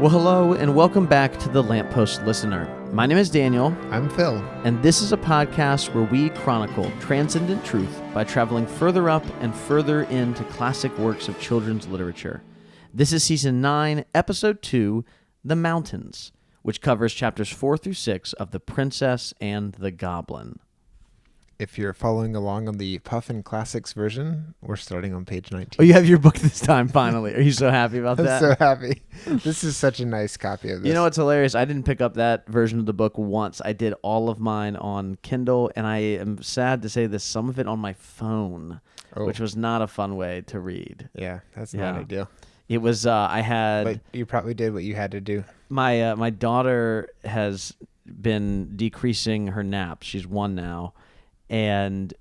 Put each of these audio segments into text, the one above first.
Well, hello, and welcome back to The Lamppost Listener. My name is Daniel. I'm Phil. And this is a podcast where we chronicle transcendent truth by traveling further up and further into classic works of children's literature. This is Season 9, Episode 2, The Mountains, which covers chapters 4 through 6 of The Princess and the Goblin. If you're following along on the Puffin Classics version, we're starting on page 19. Oh, you have your book this time, finally. Are you so happy about that? I'm so happy. This is such a nice copy of this. You know what's hilarious? I didn't pick up that version of the book once. I did all of mine on Kindle, and I am sad to say this, some of it on my phone, which was not a fun way to read. Yeah, that's not ideal. It was, I had... But you probably did what you had to do. My daughter has been decreasing her naps. She's 1 now. And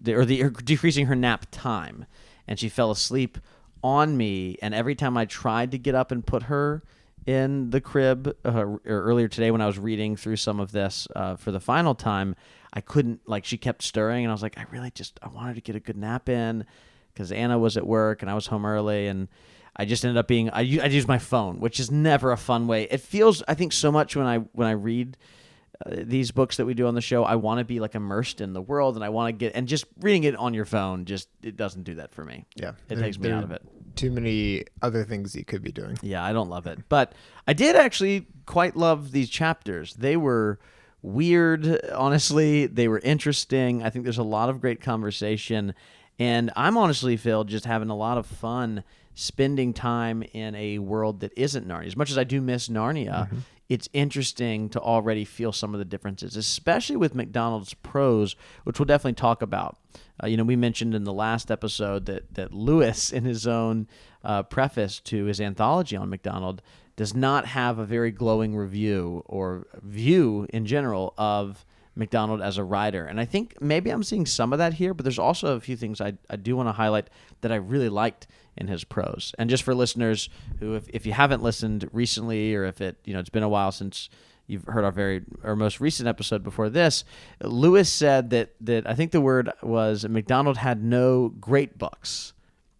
decreasing her nap time, and she fell asleep on me. And every time I tried to get up and put her in the crib, earlier today when I was reading through some of this for the final time, I couldn't. Like, she kept stirring, and I was like, I wanted to get a good nap in because Anna was at work and I was home early, and I just ended up being I used my phone, which is never a fun way. It feels, I think, so much when I read these books that we do on the show, I want to be like immersed in the world, and I want to get, and just reading it on your phone, it doesn't do that for me. Yeah. It takes me out of it. Too many other things you could be doing. Yeah, I don't love it. But I did actually quite love these chapters. They were weird, honestly. They were interesting. I think there's a lot of great conversation. And I'm honestly, Phil, just having a lot of fun spending time in a world that isn't Narnia. As much as I do miss Narnia, it's interesting to already feel some of the differences, especially with MacDonald's prose, which we'll definitely talk about. We mentioned in the last episode that Lewis, in his own preface to his anthology on MacDonald, does not have a very glowing review or view in general of MacDonald as a writer. And I think maybe I'm seeing some of that here, but there's also a few things I do want to highlight that I really liked in his prose. And just for listeners who, if you haven't listened recently, or if it's been a while since you've heard our most recent episode before this, Lewis said that I think the word was MacDonald had no great books.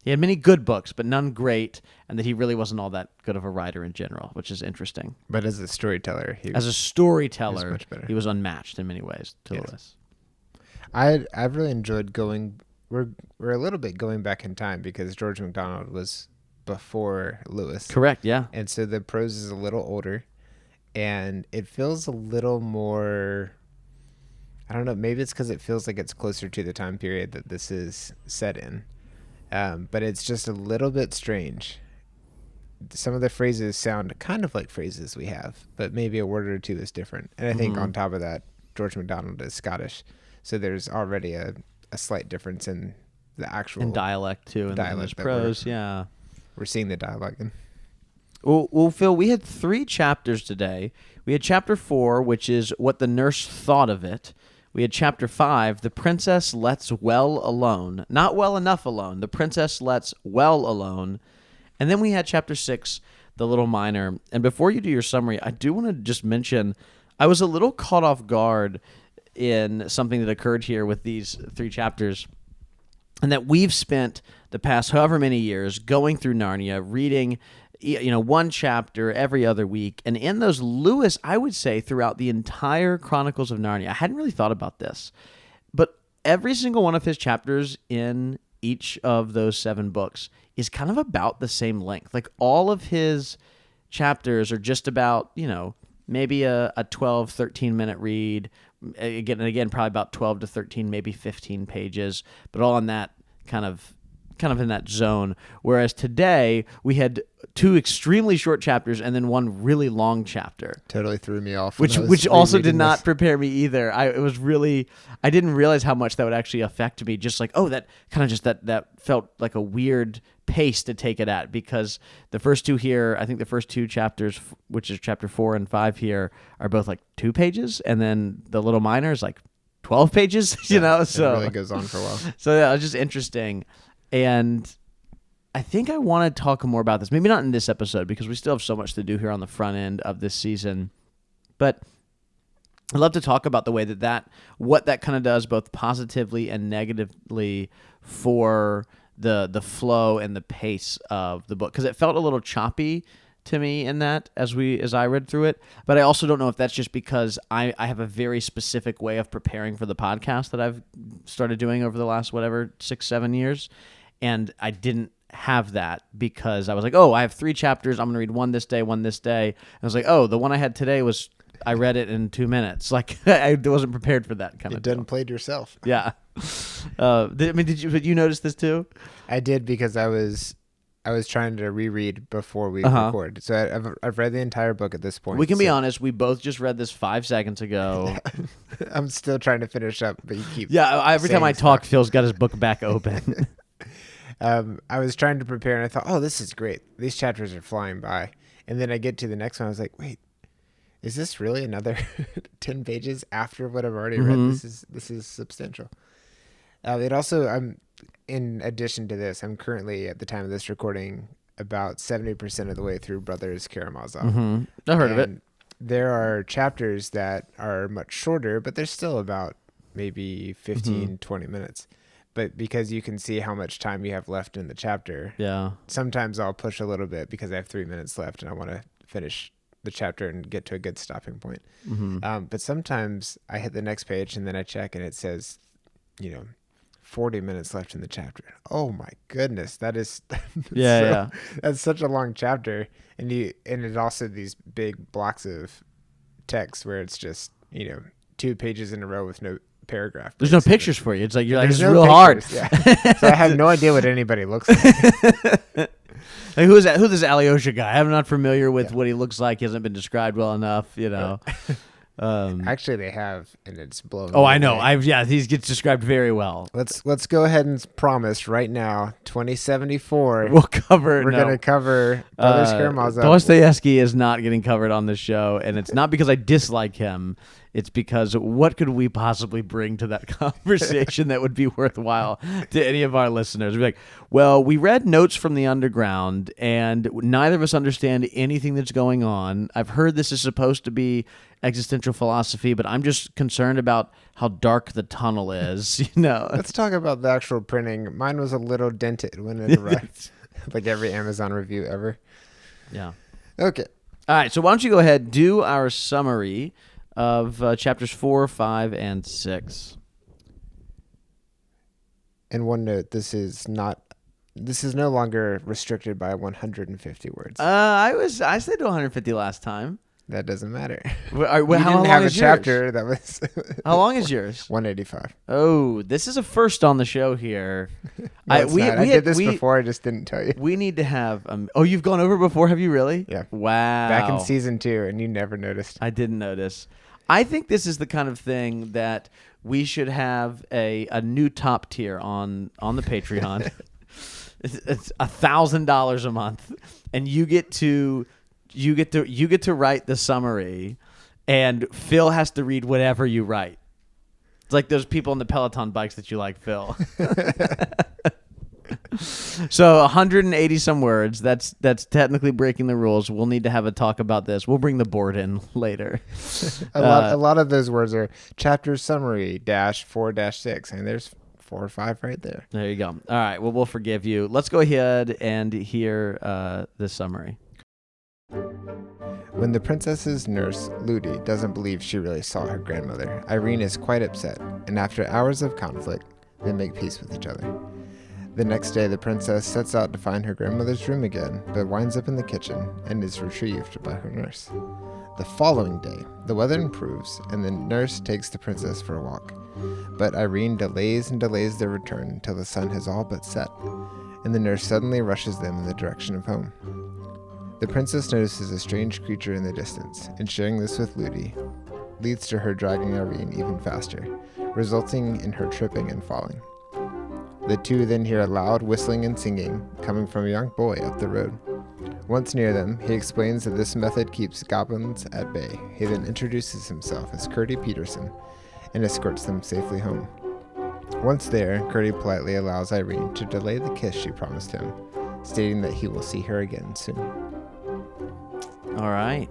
He had many good books, but none great, and that he really wasn't all that good of a writer in general, which is interesting. But as a storyteller, he was much better. He was unmatched in many ways to Lewis. I've really enjoyed going. We're a little bit going back in time because George MacDonald was before Lewis. Correct, yeah. And so the prose is a little older, and it feels a little more, I don't know, maybe it's because it feels like it's closer to the time period that this is set in. But it's just a little bit strange. Some of the phrases sound kind of like phrases we have, but maybe a word or two is different. And I think on top of that, George MacDonald is Scottish, so there's already a slight difference in the actual... And dialect, too, in his prose, yeah. We're seeing the dialogue in. Well, Phil, we had 3 chapters today. We had Chapter 4, which is What the Nurse Thought of It. We had Chapter 5, The Princess Lets Well Alone. Not well enough alone. The Princess Lets Well Alone. And then we had Chapter 6, The Little Miner. And before you do your summary, I do want to just mention, I was a little caught off guard in something that occurred here with these 3 chapters, and that we've spent the past however many years going through Narnia, reading 1 chapter every other week. And in those, Lewis, I would say, throughout the entire Chronicles of Narnia, I hadn't really thought about this, but every single one of his chapters in each of those 7 books is kind of about the same length. Like, all of his chapters are just about, maybe a 12, 13-minute read. Again, probably about 12 to 13, maybe 15 pages, but all in that kind of in that zone. Whereas today, we had 2 extremely short chapters and then 1 really long chapter. Totally threw me off. Which also did not prepare me either. I didn't realize how much that would actually affect me. Just like, that kind of just that felt like a weird pace to take it at, because the first 2 here, I think the first 2 chapters, which is chapter 4 and 5 here, are both like 2 pages, and then the Little Miner is like 12 pages, so it really goes on for a while. So yeah, it was just interesting. And I think I want to talk more about this, maybe not in this episode because we still have so much to do here on the front end of this season, but I'd love to talk about the way what that kind of does both positively and negatively for the flow and the pace of the book, because it felt a little choppy to me in that as I read through it. But I also don't know if that's just because I have a very specific way of preparing for the podcast that I've started doing over the last 6-7 years, and I didn't have that because I was like, oh, I have 3 chapters. I'm going to read one this day, one this day. And I was like, oh, the one I had today I read it in 2 minutes. Like I wasn't prepared for that kind of deal. You done played yourself. Yeah. Did you notice this too? I did because I was trying to reread before we record. So I've read the entire book at this point. We can be honest. We both just read this 5 seconds ago. I'm still trying to finish up, but you keep. Yeah. Every time I talk, Phil's got his book back open. I was trying to prepare, and I thought, oh, this is great. These chapters are flying by. And then I get to the next one. I was like, wait, is this really another 10 pages after what I've already read? This is substantial. It also, in addition to this, I'm currently, at the time of this recording, about 70% of the way through Brothers Karamazov. I heard of it. There are chapters that are much shorter, but they're still about maybe 15, 20 minutes. But because you can see how much time you have left in the chapter, sometimes I'll push a little bit because I have 3 minutes left and I want to finish the chapter and get to a good stopping point. But sometimes I hit the next page and then I check and it says, 40 minutes left in the chapter. Oh my goodness. That's such a long chapter. And it also these big blocks of text where it's just, 2 pages in a row with no paragraph. There's no pictures for you. It's like, it's no real pictures, hard. Yeah. So I have no idea what anybody looks like. Like, who's this Alyosha guy? I'm not familiar with what he looks like. He hasn't been described well enough, Actually, they have, and it's blown. Oh, I know. He gets described very well. Let's go ahead and promise right now, 2074. We'll cover. We're gonna cover Brothers Karamazov. Dostoevsky is not getting covered on this show, and it's not because I dislike him. It's because what could we possibly bring to that conversation that would be worthwhile to any of our listeners? We'd be like, well, we read Notes from the Underground, and neither of us understand anything that's going on. I've heard this is supposed to be existential philosophy, but I'm just concerned about how dark the tunnel is. Let's talk about the actual printing. Mine was a little dented when it arrived, like every Amazon review ever. Yeah. Okay. All right. So why don't you go ahead, do our summary of chapters 4, 5, and 6. And one note: this is no longer restricted by 150 words. I said 150 last time. That doesn't matter. How long have a chapter that was. How long is yours? 185. Oh, this is a first on the show here. I did this before. I just didn't tell you. We need to have. You've gone over before? Have you really? Yeah. Wow. Back in season 2, and you never noticed. I didn't notice. I think this is the kind of thing that we should have a new top tier on the Patreon. It's $1,000 a month, and you get to write the summary, and Phil has to read whatever you write. It's like those people on the Peloton bikes that you like, Phil. So 180 some words. That's technically breaking the rules. We'll need to have a talk about this. We'll bring the board in later. A lot of those words are chapter summary -4-6. And there's 4 or 5 right there. There you go. All right. Well, we'll forgive you. Let's go ahead and hear the summary. When the princess's nurse, Ludi, doesn't believe she really saw her grandmother, Irene is quite upset, and after hours of conflict, they make peace with each other. The next day, the princess sets out to find her grandmother's room again, but winds up in the kitchen and is retrieved by her nurse. The following day, the weather improves, and the nurse takes the princess for a walk. But Irene delays and delays their return until the sun has all but set, and the nurse suddenly rushes them in the direction of home. The princess notices a strange creature in the distance, and sharing this with Ludi leads to her dragging Irene even faster, resulting in her tripping and falling. The two then hear a loud whistling and singing coming from a young boy up the road. Once near them, he explains that this method keeps goblins at bay. He then introduces himself as Curdy Peterson and escorts them safely home. Once there, Curdy politely allows Irene to delay the kiss she promised him, stating that he will see her again soon. All right.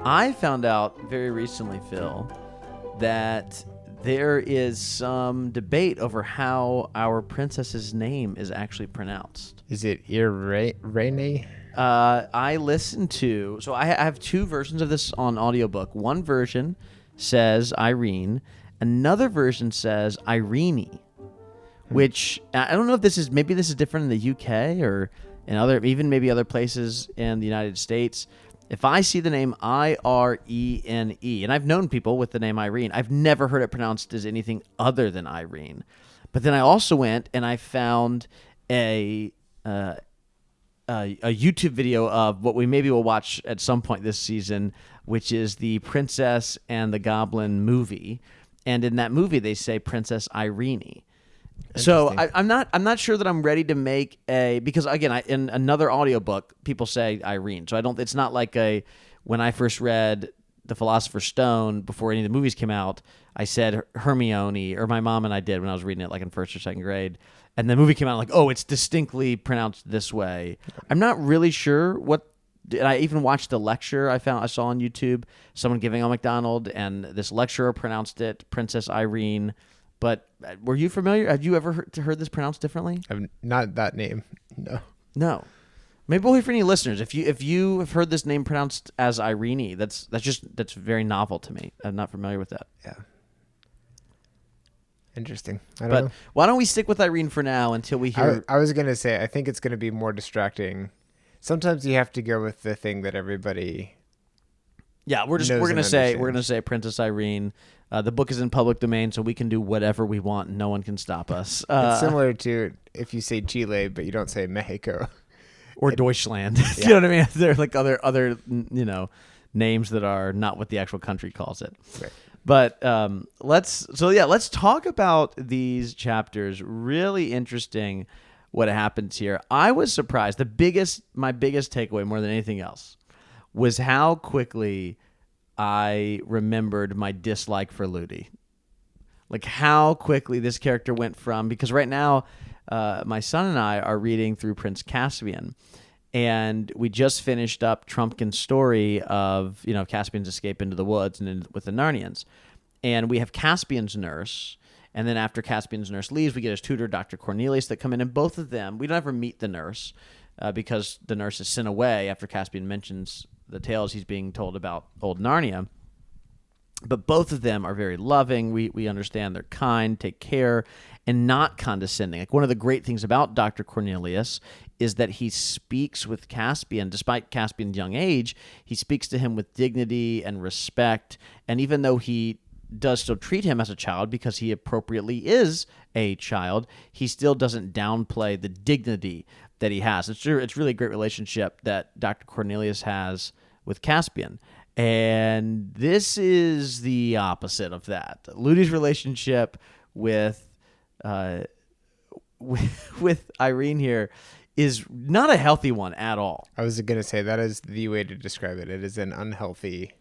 I found out very recently, Phil, that there is some debate over how our princess's name is actually pronounced. Is it Irene? I listened to, so I have two versions of this on audiobook. One version says Irene, another version says Irene, which I don't know if this is different in the UK or in maybe other places in the United States. If I see the name Irene, and I've known people with the name Irene, I've never heard it pronounced as anything other than Irene. But then I also went and I found a YouTube video of what we maybe will watch at some point this season, which is the Princess and the Goblin movie. And in that movie, they say Princess Irene. So I'm not sure that I'm ready to make because again, in another audiobook, people say Irene. So it's not like when I first read The Philosopher's Stone before any of the movies came out, I said Hermione, or my mom and I did when I was reading it like in first or second grade. And the movie came out like, oh, it's distinctly pronounced this way. I'm not really sure what. And I even watched a lecture I saw on YouTube, someone giving on McDonald, and this lecturer pronounced it Princess Irene. But were you familiar? Have you ever heard this pronounced differently? Not that name. No. Maybe we'll hear from any listeners. If you have heard this name pronounced as Irene, that's very novel to me. I'm not familiar with that. Yeah. Interesting. I don't know. Why don't we stick with Irene for now until we hear? I was gonna say I think it's gonna be more distracting. Sometimes you have to go with the thing that everybody. Yeah, we're gonna say Princess Irene. The book is in public domain, so we can do whatever we want. No one can stop us. It's similar to if you say Chile, but you don't say Mexico. Or Deutschland. You know what I mean? There are like other names that are not what the actual country calls it. Right. But let's talk about these chapters. Really interesting what happens here. I was surprised. My biggest takeaway more than anything else was how quickly I remembered my dislike for Ludi. Like how quickly this character went from, because right now my son and I are reading through Prince Caspian, and we just finished up Trumpkin's story of Caspian's escape into the woods and with the Narnians, and we have Caspian's nurse, and then after Caspian's nurse leaves, we get his tutor, Dr. Cornelius, that come in, and both of them, we don't ever meet the nurse because the nurse is sent away after Caspian mentions the tales he's being told about old Narnia. But both of them are very loving. We understand they're kind, take care, and not condescending. Like one of the great things about Dr. Cornelius is that he speaks with Caspian, despite Caspian's young age, he speaks to him with dignity and respect. And even though he does still treat him as a child because he appropriately is a child, he still doesn't downplay the dignity that he has. It's really a great relationship that Dr. Cornelius has with Caspian. And this is the opposite of that. Ludi's relationship with Irene here is not a healthy one at all. I was going to say that is the way to describe it. It is an unhealthy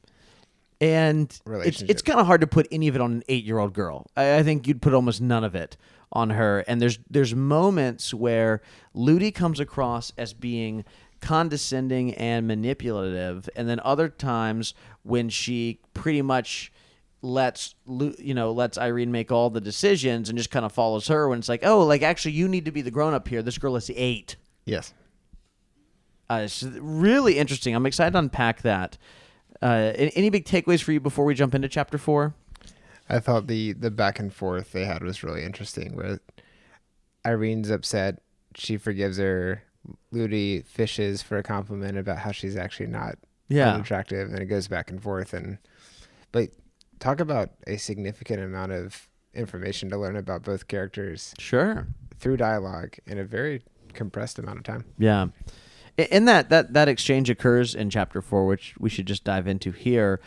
and relationship. It's kind of hard to put any of it on an 8-year-old girl. I think you'd put almost none of it on her. And there's moments where Ludi comes across as being condescending and manipulative, and then other times when she pretty much lets Irene make all the decisions and just kind of follows her when it's like, oh, like actually you need to be the grown up here. This girl is 8. Yes. It's really interesting. I'm excited to unpack that. Any big takeaways for you before we jump into chapter 4? I thought the back and forth they had was really interesting, where Irene's upset, she forgives her, Ludi fishes for a compliment about how she's actually not unattractive, and it goes back and forth. But talk about a significant amount of information to learn about both characters. Sure. Through dialogue in a very compressed amount of time. Yeah. In that exchange occurs in chapter 4, which we should just dive into here.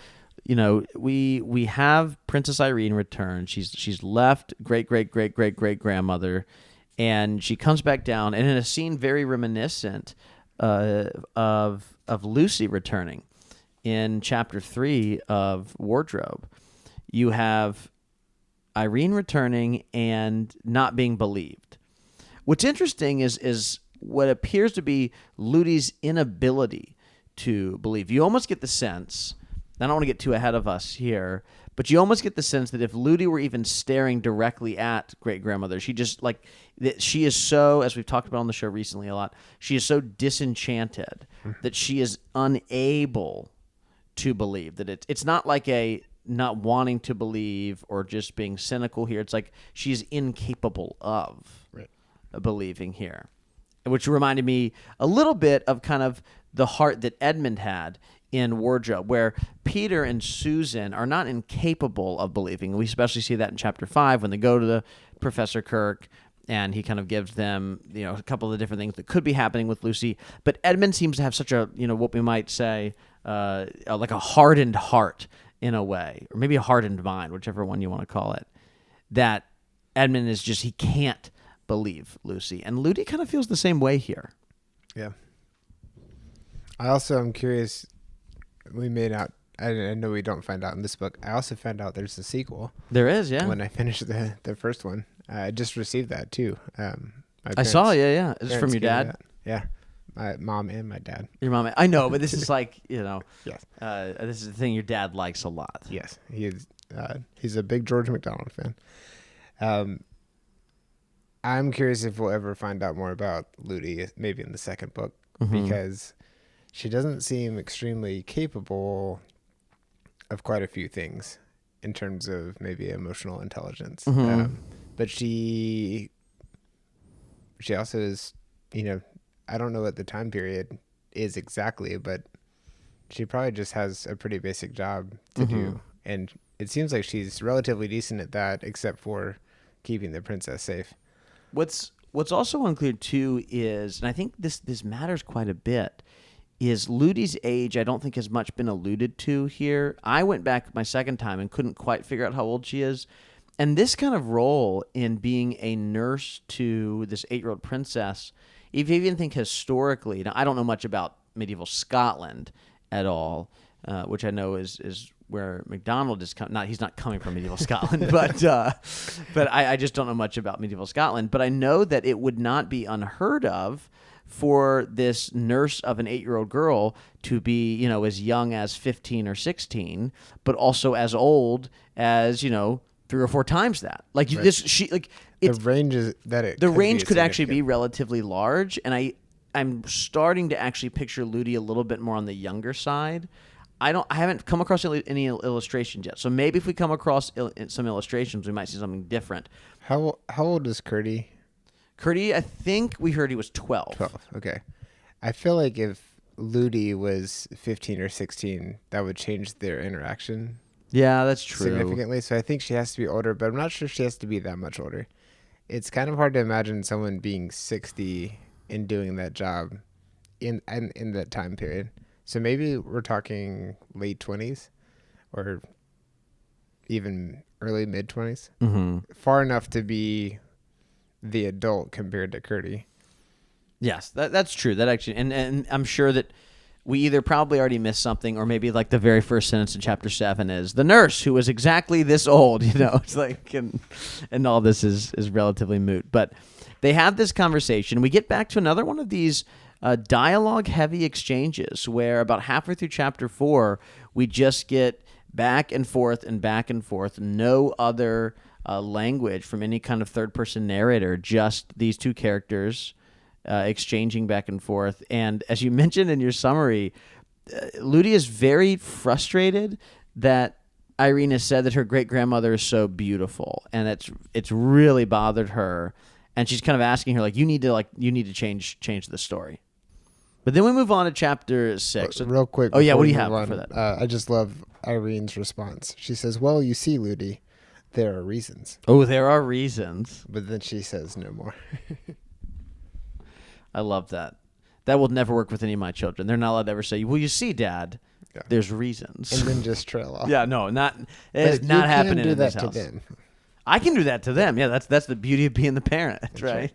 We have Princess Irene return. She's left great grandmother, and she comes back down, and in a scene very reminiscent of Lucy returning in chapter 3 of Wardrobe. You have Irene returning and not being believed. What's interesting is what appears to be Ludi's inability to believe. You almost get the sense, I don't want to get too ahead of us here, But you almost get the sense that if Ludi were even staring directly at great-grandmother, she just, like, that she is so, as we've talked about on the show recently a lot, she is so disenchanted that she is unable to believe. That it's not like a not wanting to believe or just being cynical here. It's like she's incapable of believing here, which reminded me a little bit of kind of the heart that Edmund had in Wardrobe, where Peter and Susan are not incapable of believing. We especially see that in chapter 5 when they go to the Professor Kirk and he kind of gives them, a couple of different things that could be happening with Lucy. But Edmund seems to have such a, what we might say, like a hardened heart in a way, or maybe a hardened mind, whichever one you want to call it, that Edmund is just, he can't believe Lucy. And Ludi kind of feels the same way here. Yeah. I also am curious. We may not. I know we don't find out in this book. I also found out there's a sequel. There is, yeah. When I finished the first one, I just received that too. I saw, yeah. Is this from your dad? Yeah, my mom and my dad. Your mom? I know, but this is like Yes. This is the thing your dad likes a lot. Yes, he is. He's a big George MacDonald fan. I'm curious if we'll ever find out more about Ludi, maybe in the second book, because she doesn't seem extremely capable of quite a few things in terms of maybe emotional intelligence. But she also is, I don't know what the time period is exactly, but she probably just has a pretty basic job to do. And it seems like she's relatively decent at that, except for keeping the princess safe. What's also unclear too is, and I think this matters quite a bit, is Ludi's age. I don't think has much been alluded to here. I went back my second time and couldn't quite figure out how old she is. And this kind of role in being a nurse to this 8-year-old princess, if you even think historically, now I don't know much about medieval Scotland at all, which I know is where MacDonald is he's not coming from medieval Scotland, but I just don't know much about medieval Scotland. But I know that it would not be unheard of for this nurse of an 8-year-old girl to be, as young as 15 or 16, but also as old as, 3 or 4 times that. Like right. The range is that it. The range could actually be relatively large, and I'm starting to actually picture Ludi a little bit more on the younger side. I haven't come across any illustrations yet, so maybe if we come across some illustrations, we might see something different. How old is Curdy? Curdy, I think we heard he was 12. 12, okay. I feel like if Ludi was 15 or 16, that would change their interaction. Yeah, that's true. Significantly. So I think she has to be older, but I'm not sure she has to be that much older. It's kind of hard to imagine someone being 60 and doing that job in that time period. So maybe we're talking late 20s or even early mid 20s. Far enough to be the adult compared to Curdy. Yes, that's true. That actually, and I'm sure that we either probably already missed something, or maybe like the very first sentence in chapter 7 is the nurse who was exactly this old. It's like, and all this is relatively moot. But they have this conversation. We get back to another one of these dialogue-heavy exchanges where about halfway through chapter 4, we just get back and forth and back and forth. No other language from any kind of third-person narrator, just these two characters exchanging back and forth. And as you mentioned in your summary, Ludi is very frustrated that Irene has said that her great-grandmother is so beautiful, and it's really bothered her. And she's kind of asking her, you need to change the story. But then we move on to chapter 6. Real quick. Oh, yeah, what do you have for that? I just love Irene's response. She says, well, you see, Ludi, there are reasons. Oh, there are reasons. But then she says no more. I love that. That will never work with any of my children. They're not allowed to ever say, well, you see, Dad, there's reasons. And then just trail off. Yeah, no, it is not happening in this house. You can do that to them. I can do that to them. Yeah, that's the beauty of being the parent, right? Right.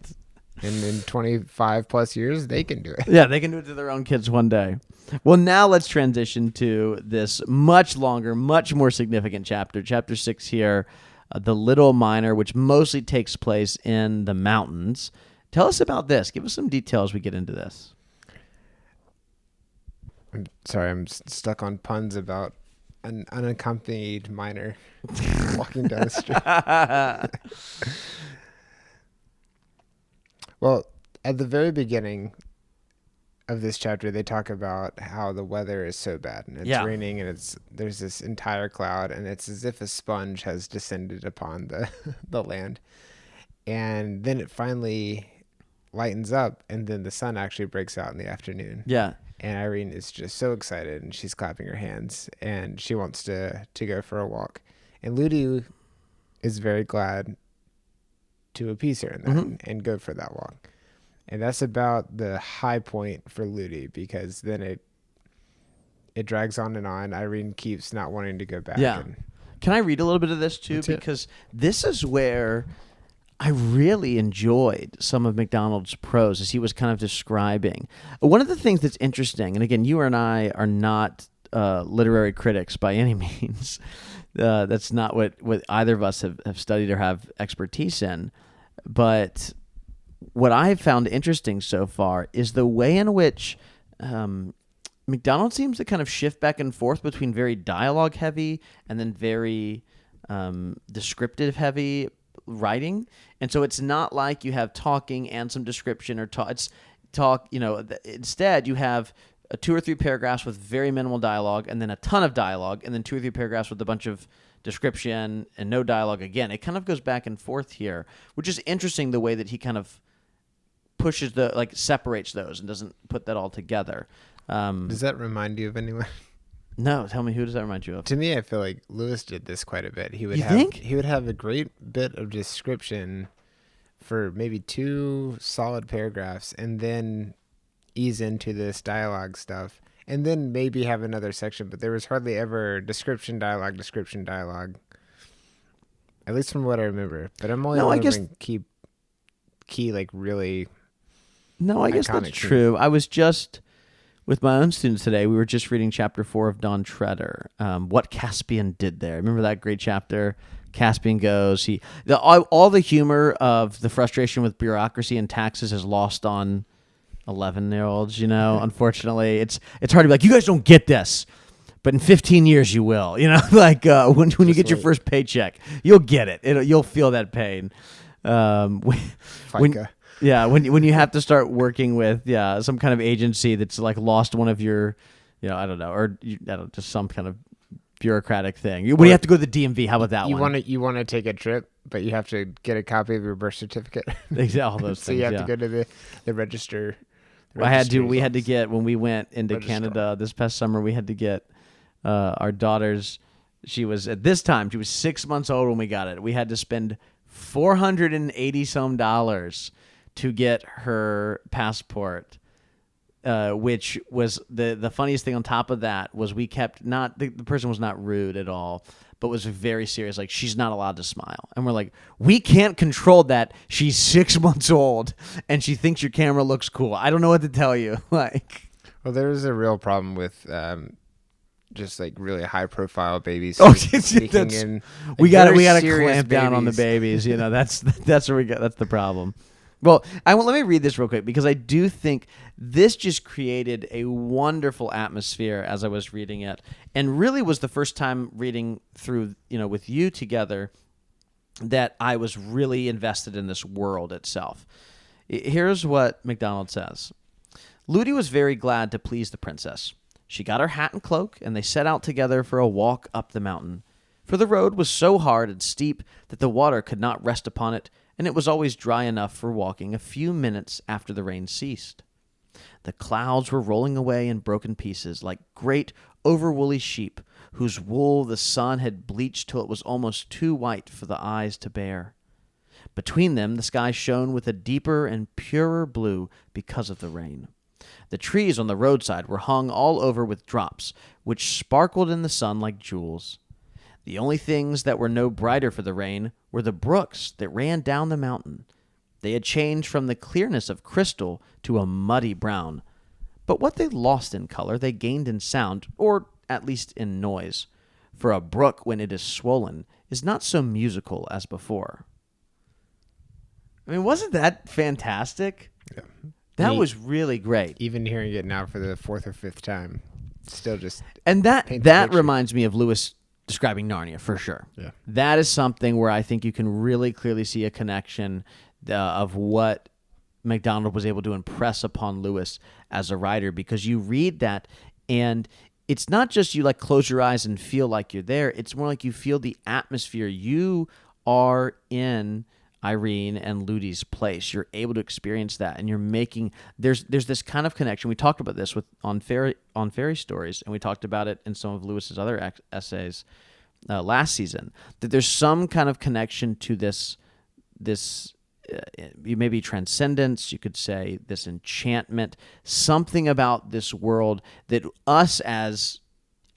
And in 25 plus years, they can do it. Yeah, they can do it to their own kids one day. Well, now let's transition to this much longer, much more significant chapter. Chapter 6 here, The Little Miner, which mostly takes place in the mountains. Tell us about this. Give us some details as we get into this. I'm sorry, I'm stuck on puns about an unaccompanied minor walking down the street. Well, at the very beginning of this chapter, they talk about how the weather is so bad and it's raining and there's this entire cloud and it's as if a sponge has descended upon the land. And then it finally lightens up and then the sun actually breaks out in the afternoon. Yeah. And Irene is just so excited and she's clapping her hands and she wants to go for a walk. And Ludi is very glad to appease her in that and go for that walk. And that's about the high point for Ludi because then it drags on and on. Irene keeps not wanting to go back. Yeah. Can I read a little bit of this too? Because this is where I really enjoyed some of MacDonald's prose as he was kind of describing. One of the things that's interesting, and again, you and I are not literary critics by any means. That's not what either of us have studied or have expertise in. But what I have found interesting so far is the way in which MacDonald seems to kind of shift back and forth between very dialogue heavy and then very descriptive heavy writing. And so it's not like you have talking and some description or talk, instead you have 2 or 3 paragraphs with very minimal dialogue and then a ton of dialogue and then 2 or 3 paragraphs with a bunch of description and no dialogue again. It kind of goes back and forth here, which is interesting the way that he kind of pushes separates those and doesn't put that all together. Does that remind you of anyone? No, tell me, who does that remind you of? To me, I feel like Lewis did this quite a bit. He would have a great bit of description for maybe 2 solid paragraphs and then ease into this dialogue stuff and then maybe have another section, but there was hardly ever description, dialogue, at least from what I remember. But I'm only remembering key like really I guess that's true. I was just with my own students today. We were just reading chapter 4 of Don Treader, What Caspian Did There. Remember that great chapter? Caspian goes, all the humor of the frustration with bureaucracy and taxes is lost on 11-year-olds, unfortunately. It's hard to be like, you guys don't get this, but in 15 years you will, when you get your first paycheck, you'll get it. You'll feel that pain. When you have to start working with some kind of agency that's like lost one of your, I don't know, just some kind of bureaucratic thing. When you have to go to the DMV, how about that one? You want to take a trip, but you have to get a copy of your birth certificate. All those things. So you have to go to the register. We had to get, when we went into Canada this past summer, we had to get our daughter's, she was 6 months old when we got it. We had to spend $480 some to get her passport, which was the funniest thing on top of that was we kept the person was not rude at all, but was very serious. Like, she's not allowed to smile. And we're like, we can't control that. She's 6 months old and she thinks your camera looks cool. I don't know what to tell you. Well, there's a real problem with just like really high profile babies. We got to clamp down on the babies. That's where that's the problem. Well, let me read this real quick because I do think this just created a wonderful atmosphere as I was reading it, and really was the first time reading through, with you together, that I was really invested in this world itself. Here's what MacDonald says. Ludi was very glad to please the princess. She got her hat and cloak, and they set out together for a walk up the mountain. For the road was so hard and steep that the water could not rest upon it, and it was always dry enough for walking a few minutes after the rain ceased. The clouds were rolling away in broken pieces like great over-woolly sheep, whose wool the sun had bleached till it was almost too white for the eyes to bear. Between them the sky shone with a deeper and purer blue because of the rain. The trees on the roadside were hung all over with drops, which sparkled in the sun like jewels. The only things that were no brighter for the rain were the brooks that ran down the mountain. They had changed from the clearness of crystal to a muddy brown. But what they lost in color, they gained in sound, or at least in noise. For a brook, when it is swollen, is not so musical as before. I mean, wasn't that fantastic? Yeah. That was really great. Even hearing it now for the 4th or 5th time. still just And that paints a picture. reminds me of Lewis describing Narnia for sure. Yeah. That is something where I think you can really clearly see a connection of what MacDonald was able to impress upon Lewis as a writer, because you read that and it's not just you like close your eyes and feel like you're there. It's more like you feel the atmosphere. You are in Irene and Ludi's place. You're able to experience that, and you're making there's this kind of connection. We talked about this on fairy stories, and we talked about it in some of Lewis's other essays last season. That there's some kind of connection to this maybe transcendence, you could say, this enchantment, something about this world that us as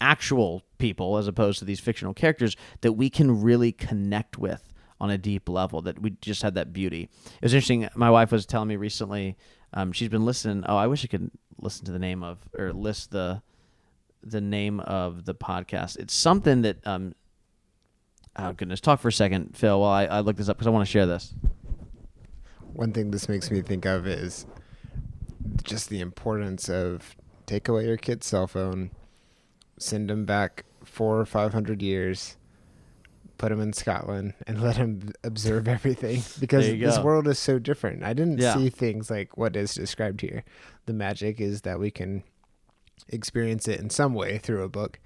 actual people, as opposed to these fictional characters, that we can really connect with on a deep level, that we just had that beauty. It was interesting. My wife was telling me recently, she's been listening. Oh, I wish I could listen to the name of, or list the name of the podcast. It's something that, oh goodness, talk for a second, Phil, while I look this up, because I want to share this. One thing this makes me think of is just the importance of take away your kid's cell phone, send them back 400 or 500 years, put them in Scotland, and let them observe everything, because this world is so different. I didn't see things like what is described here. The magic is that we can experience it in some way through a book,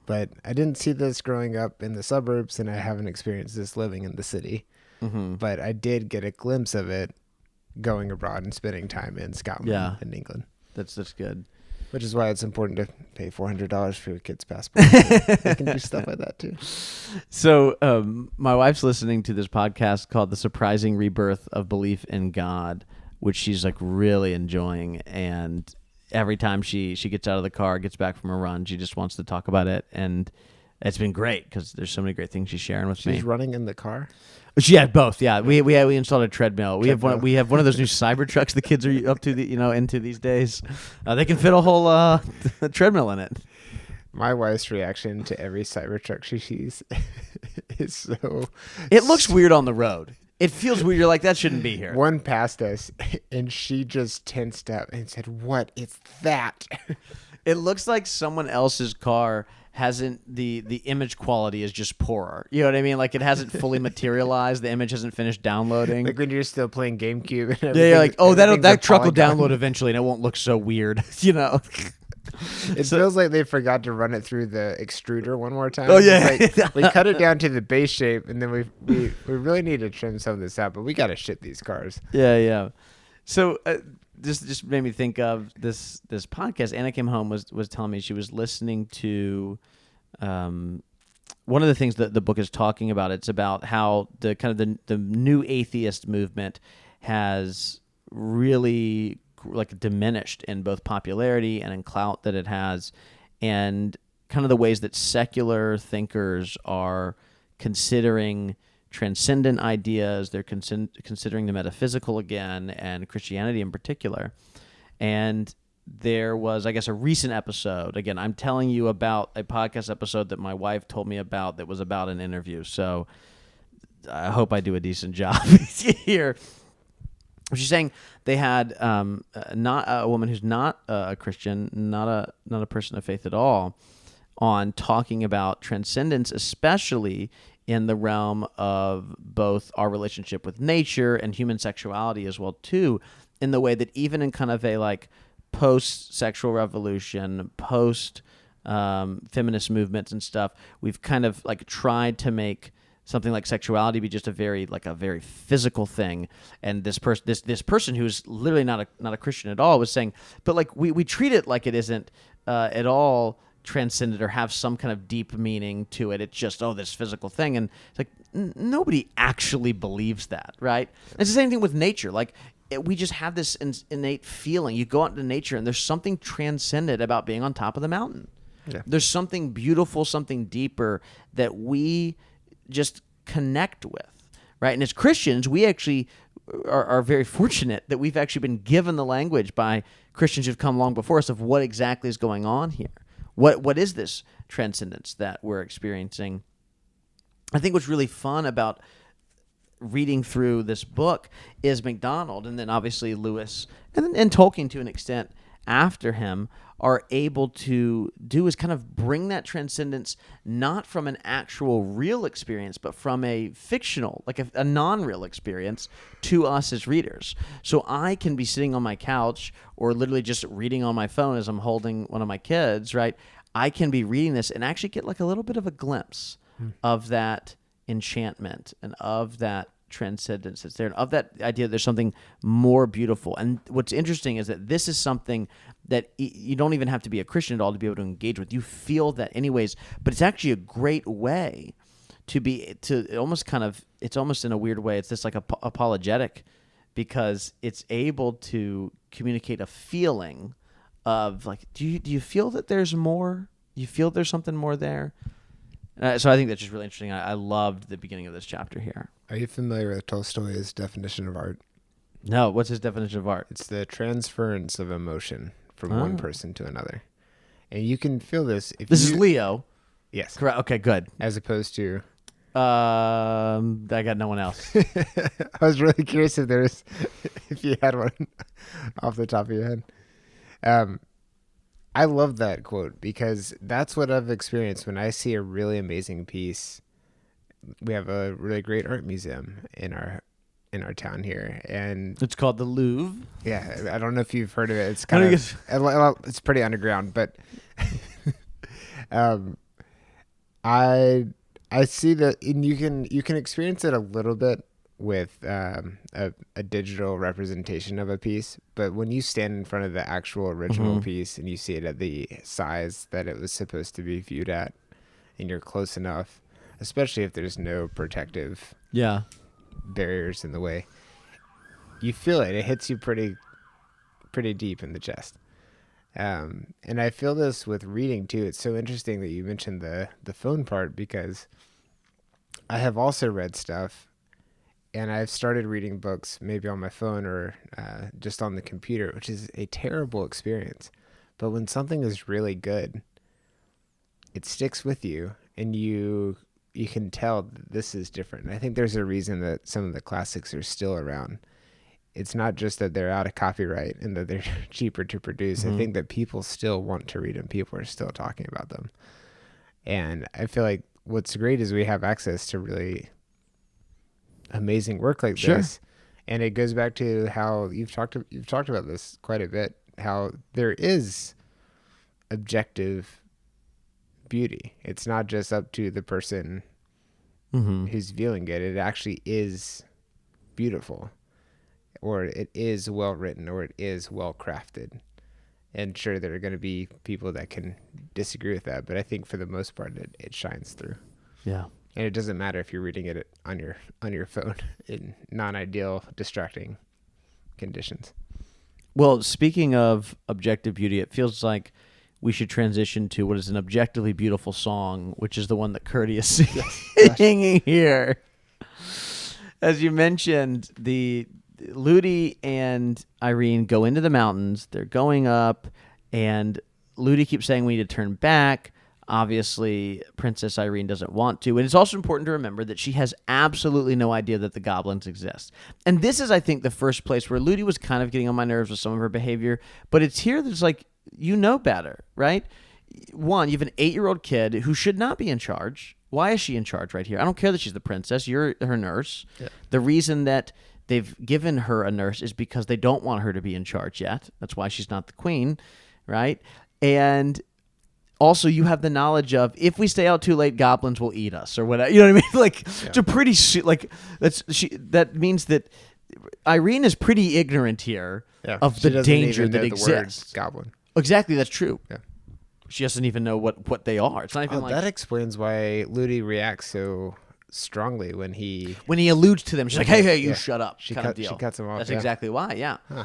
but I didn't see this growing up in the suburbs, and I haven't experienced this living in the city. Mm-hmm. But I did get a glimpse of it going abroad and spending time in Scotland and England. That's good. Which is why it's important to pay $400 for your kid's passport. They can do stuff like that too. So my wife's listening to this podcast called The Surprising Rebirth of Belief in God, which she's like really enjoying. And every time she gets out of the car, gets back from a run, she just wants to talk about it. And it's been great because there's so many great things she's sharing with me. She's running in the car? She had both, yeah. We installed a treadmill. We have one of those new cyber trucks the kids are up to into these days. They can fit a whole treadmill in it. My wife's reaction to every cyber truck she sees is so. It looks weird on the road. It feels weird. You're like, that shouldn't be here. One passed us, and she just tensed up and said, "What is that?" It looks like someone else's car hasn't the image quality is just poorer. You know what I mean? Like it hasn't fully materialized. The image hasn't finished downloading. Like when you're still playing GameCube. And yeah, you're like, oh, that truck will download eventually, and it won't look so weird. You know. It feels like they forgot to run it through the extruder one more time. Oh yeah, like, we cut it down to the base shape, and then we really need to trim some of this out. But we got to ship these cars. Yeah. So this just made me think of this podcast. Anna came home was telling me she was listening to one of the things that the book is talking about. It's about how the kind of the new atheist movement has really like diminished in both popularity and in clout that it has, and kind of the ways that secular thinkers are considering transcendent ideas. They're considering the metaphysical again, and Christianity in particular. And there was, I guess, a recent episode. Again, I'm telling you about a podcast episode that my wife told me about that was about an interview. So I hope I do a decent job here. She's saying they had not a woman who's not a Christian, not a person of faith at all, on talking about transcendence, especially in the realm of both our relationship with nature and human sexuality as well too, in the way that even in kind of a like post-sexual revolution, post-feminist movements and stuff, we've kind of like tried to make something like sexuality be just a very physical thing. And this person who's literally not a Christian at all was saying, but like we treat it like it isn't at all transcendent or have some kind of deep meaning to it. It's just, this physical thing. And it's like, nobody actually believes that, right? It's the same thing with nature. Like, we just have this innate feeling. You go out into nature, and there's something transcendent about being on top of the mountain. Yeah. There's something beautiful, something deeper that we just connect with, right? And as Christians, we actually are very fortunate that we've actually been given the language by Christians who've come along before us of what exactly is going on here. What is this transcendence that we're experiencing? I think what's really fun about reading through this book is MacDonald, and then obviously Lewis, and Tolkien to an extent, after him are able to do is kind of bring that transcendence not from an actual real experience, but from a fictional, like a non-real experience to us as readers. So I can be sitting on my couch or literally just reading on my phone as I'm holding one of my kids, right? I can be reading this and actually get like a little bit of a glimpse of that enchantment and of that transcendence that's there, and of that idea that there's something more beautiful. And what's interesting is that this is something that you don't even have to be a Christian at all to be able to engage with. You feel that anyways, but it's actually a great way to almost kind of, it's almost in a weird way, it's this like apologetic, because it's able to communicate a feeling of like, do you feel that there's more? You feel there's something more there? So I think that's just really interesting. I loved the beginning of this chapter here. Are you familiar with Tolstoy's definition of art? No, what's his definition of art? It's the transference of emotion from one person to another. And you can feel this if This is Leo. Yes. Correct. Okay, good. As opposed to I got no one else. I was really curious if you had one off the top of your head. I love that quote because that's what I've experienced when I see a really amazing piece. We have a really great art museum in our town here, and It's called the Louvre. yeah, I don't know if you've heard of it. It's kind of it's pretty underground, but I see that, and you can experience it a little bit with a digital representation of a piece, but when you stand in front of the actual original piece and you see it at the size that it was supposed to be viewed at, and you're close enough, especially if there's no protective barriers in the way, you feel it. It hits you pretty deep in the chest. And I feel this with reading too. It's so interesting that you mentioned the phone part, because I have also read stuff, and I've started reading books maybe on my phone or just on the computer, which is a terrible experience. But when something is really good, it sticks with you, and you can tell that this is different. And I think there's a reason that some of the classics are still around. It's not just that they're out of copyright and that they're cheaper to produce. I think that people still want to read them. People are still talking about them. And I feel like what's great is we have access to really amazing work like this. And it goes back to how you've talked about this quite a bit, how there is objective beauty. It's not just up to the person who's viewing it. It actually is beautiful, or it is well written, or it is well crafted. And sure, there are going to be people that can disagree with that, but I think for the most part it shines through. Yeah. And it doesn't matter if you're reading it on your phone in non-ideal, distracting conditions. Well, speaking of objective beauty, it feels like we should transition to what is an objectively beautiful song, which is the one that Curdy is singing here. As you mentioned, the Ludi and Irene go into the mountains. They're going up, and Ludi keeps saying we need to turn back. Obviously, Princess Irene doesn't want to. And it's also important to remember that she has absolutely no idea that the goblins exist. And this is, I think, the first place where Ludi was kind of getting on my nerves with some of her behavior. But it's here that's like, you know better, right? One, you have an 8-year-old kid who should not be in charge. Why is she in charge right here? I don't care that she's the princess. You're her nurse. Yeah. The reason that they've given her a nurse is because they don't want her to be in charge yet. That's why she's not the queen, right? And also, you have the knowledge of, if we stay out too late, goblins will eat us or whatever. You know what I mean? Like, it's a pretty that means that Irene is pretty ignorant here of the danger that exists. Goblin. Exactly, that's true. Yeah. She doesn't even know what they are. It's not even like that explains why Ludi reacts so strongly when he alludes to them. She's like, "Hey, you shut up." She kind of deal. She cuts him off. That's exactly why. Yeah. Huh.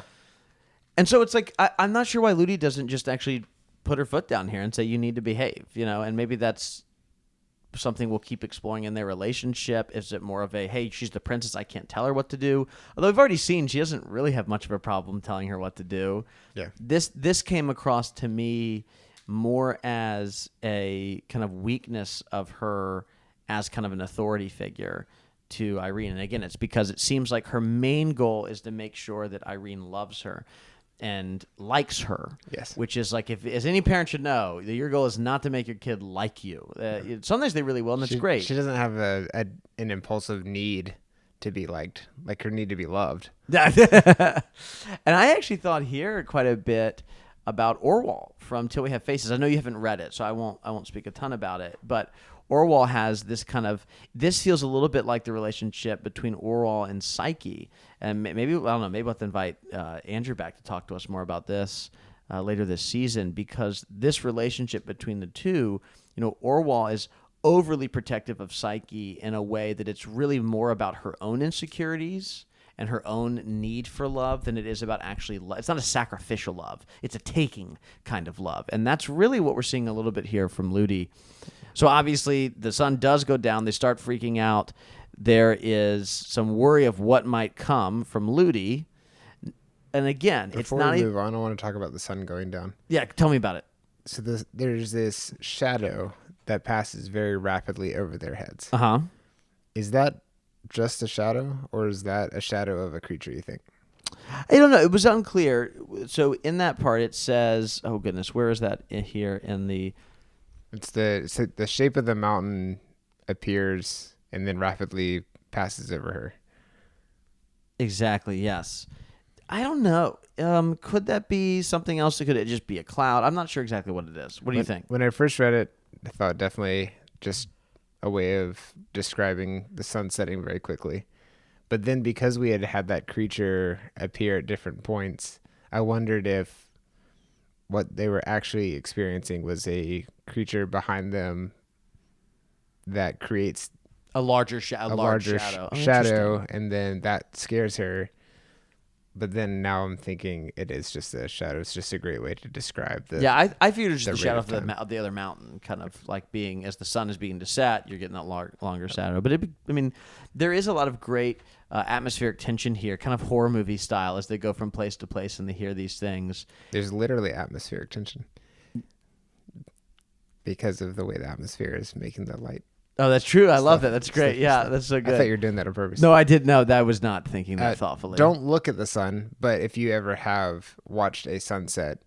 And so it's like I'm not sure why Ludi doesn't just actually put her foot down here and say, you need to behave, and maybe that's something we'll keep exploring in their relationship. Is it more of a, hey, she's the princess, I can't tell her what to do? Although we've already seen she doesn't really have much of a problem telling her what to do. Yeah. This came across to me more as a kind of weakness of her as kind of an authority figure to Irene. And again, it's because it seems like her main goal is to make sure that Irene loves her. and likes her. Yes. Which is like, if as any parent should know, your goal is not to make your kid like you. Sometimes they really will, and it's great. She doesn't have an impulsive need to be liked, like her need to be loved. And I actually thought here quite a bit about Orwell from Till We Have Faces. I know you haven't read it, so I won't speak a ton about it. But Orwell has this this feels a little bit like the relationship between Orwell and Psyche. And maybe, I don't know, maybe we'll have to invite Andrew back to talk to us more about this later this season, because this relationship between the two, Orwell is overly protective of Psyche in a way that it's really more about her own insecurities and her own need for love than it is about actually love. It's not a sacrificial love. It's a taking kind of love. And that's really what we're seeing a little bit here from Ludi. So obviously the sun does go down. They start freaking out. There is some worry of what might come from Ludi. And again, Before it's not we move on, I want to talk about the sun going down. Yeah, tell me about it. So there's this shadow that passes very rapidly over their heads. Uh-huh. Is that just a shadow, or is that a shadow of a creature, you think? I don't know. It was unclear. So in that part, it says, oh, goodness, where is that here in the... It's the shape of the mountain appears and then rapidly passes over her. Exactly, yes. I don't know. Could that be something else? Could it just be a cloud? I'm not sure exactly what it is. What do you think? When I first read it, I thought definitely just a way of describing the sun setting very quickly. But then because we had that creature appear at different points, I wondered if what they were actually experiencing was a creature behind them that creates a larger shadow. Shadow, and then that scares her. But then now I'm thinking it is just a shadow. It's just a great way to describe the... Yeah, I figured it's just the shadow of of the other mountain, kind of like being, as the sun is beginning to set, you're getting that longer shadow. But there is a lot of great atmospheric tension here, kind of horror movie style, as they go from place to place and they hear these things. There's literally atmospheric tension because of the way the atmosphere is making the light. Oh, that's true. I love that. That's great. Yeah, that's so good. I thought you were doing that on purpose. No, I did. No, that was not thinking that thoughtfully. Don't look at the sun, but if you ever have watched a sunset,